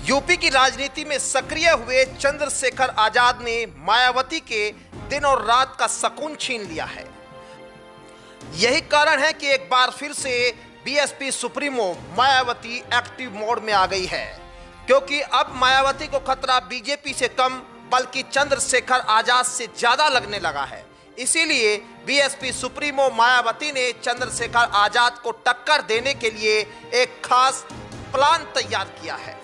UP की राजनीति में सक्रिय हुए चंद्रशेखर आजाद ने मायावती के दिन और रात का सुकून छीन लिया है। यही कारण है कि एक बार फिर से BSP supremo Mayawati active mode में आ गई है, क्योंकि अब मायावती को खतरा बीजेपी से कम बल्कि चंद्रशेखर आजाद से ज्यादा लगने लगा है। इसीलिए बीएसपी सुप्रीमो मायावती ने चंद्रशेखर आजाद को टक्कर देने के लिए एक खास प्लान तैयार किया है,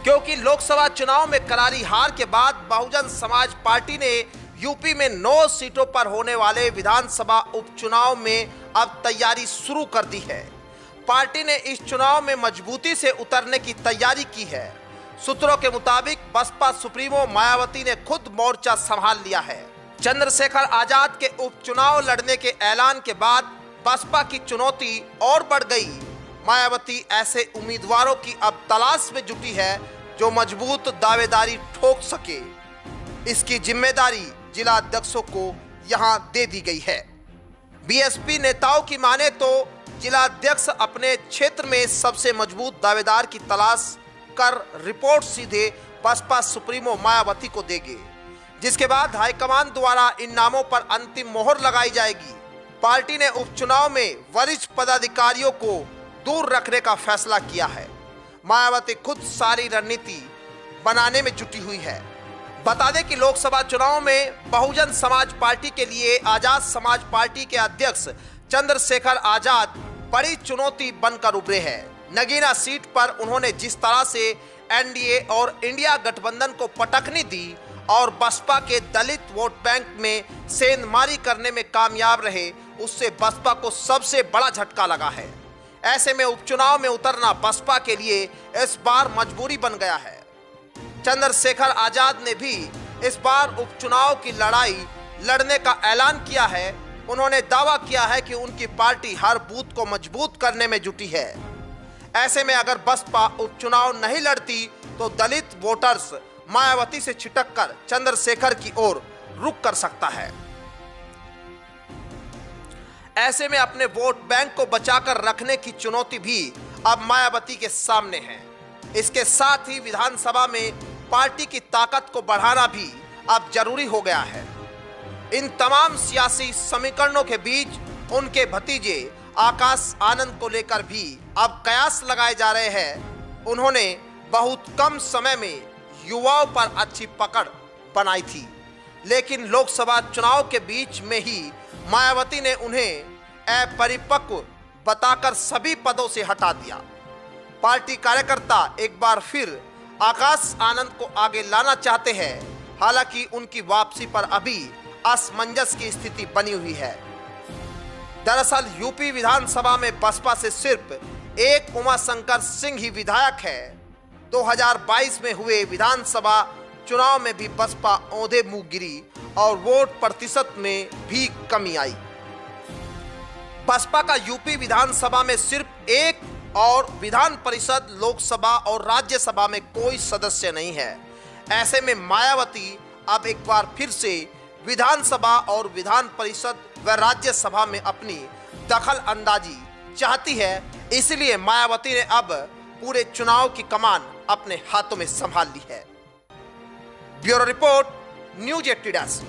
क्योंकि लोकसभा चुनाव में करारी हार के बाद बहुजन समाज पार्टी ने यूपी में 9 सीटों पर होने वाले विधानसभा उपचुनाव में अब तैयारी शुरू कर दी है। पार्टी ने इस चुनाव में मजबूती से उतरने की तैयारी की है। सूत्रों के मुताबिक बसपा सुप्रीमो मायावती ने खुद मोर्चा संभाल लिया है। चंद्रशेखर आजाद के उपचुनाव लड़ने के ऐलान के बाद बसपा की चुनौती और बढ़ गई। मायावती ऐसे उम्मीदवारों की अब तलाश में जुटी है जो मजबूत दावेदारी ठोक सके। इसकी जिम्मेदारी जिला अध्यक्षों को यहां दे दी गई है। बीएसपी नेताओं की माने तो जिला अध्यक्ष अपने क्षेत्र में सबसे मजबूत दावेदार की तलाश कर रिपोर्ट सीधे बसपा सुप्रीमो मायावती को देंगे, जिसके बाद हाईकमान द्वारा इन नामों पर अंतिम मोहर लगाई जाएगी। पार्टी ने उपचुनाव में वरिष्ठ पदाधिकारियों को दूर रखने का फैसला किया है। मायावती खुद सारी रणनीति बनाने में जुटी हुई है। बता दें कि लोकसभा चुनाव में बहुजन समाज पार्टी के लिए आजाद समाज पार्टी के अध्यक्ष चंद्रशेखर आजाद बड़ी चुनौती बनकर उभरे हैं। नगीना सीट पर उन्होंने जिस तरह से एनडीए और इंडिया गठबंधन को पटखनी दी और बसपा के दलित वोट बैंक में सेंधमारी करने में कामयाब रहे, उससे बसपा को सबसे बड़ा झटका लगा है। ऐसे में उपचुनाव में उतरना बसपा के लिए इस बार मजबूरी बन गया है। चंद्रशेखर आजाद ने भी इस बार उपचुनाव की लड़ाई लड़ने का ऐलान किया है। उन्होंने दावा किया है कि उनकी पार्टी हर बूथ को मजबूत करने में जुटी है। ऐसे में अगर बसपा उपचुनाव नहीं लड़ती तो दलित वोटर्स मायावती से छिटककर चंद्रशेखर की ओर रुख कर सकता है। ऐसे में अपने वोट बैंक को बचाकर रखने की चुनौती भी अब मायावती के सामने है। इसके साथ ही विधानसभा में पार्टी की ताकत को बढ़ाना भी अब जरूरी हो गया है। इन तमाम सियासी समीकरणों के बीच उनके भतीजे आकाश आनंद को लेकर भी अब कयास लगाए जा रहे हैं। उन्होंने बहुत कम समय में युवाओं पर अच्छी पकड़ बनाई थी, लेकिन लोकसभा चुनाव के बीच में ही मायावती ने उन्हें अपरिपक्व बताकर सभी पदों से हटा दिया। पार्टी कार्यकर्ता एक बार फिर आकाश आनंद को आगे लाना चाहते हैं, हालांकि उनकी वापसी पर अभी असमंजस की स्थिति बनी हुई है। दरअसल यूपी विधानसभा में बसपा से सिर्फ एक उमाशंकर सिंह ही विधायक है। 2022 में हुए विधानसभा चुनाव में भी बसपा औंधे मुंह गिरी और वोट प्रतिशत में भी कमी आई। बसपा का यूपी विधानसभा में सिर्फ एक और विधान परिषद, लोकसभा और राज्यसभा में कोई सदस्य नहीं है। ऐसे में मायावती अब एक बार फिर से विधानसभा और विधान परिषद व राज्यसभा में अपनी दखल अंदाजी चाहती है। इसलिए मायावती ने अब पूरे चुनाव की कमान अपने हाथों में संभाल ली है। Bureau report, news 80।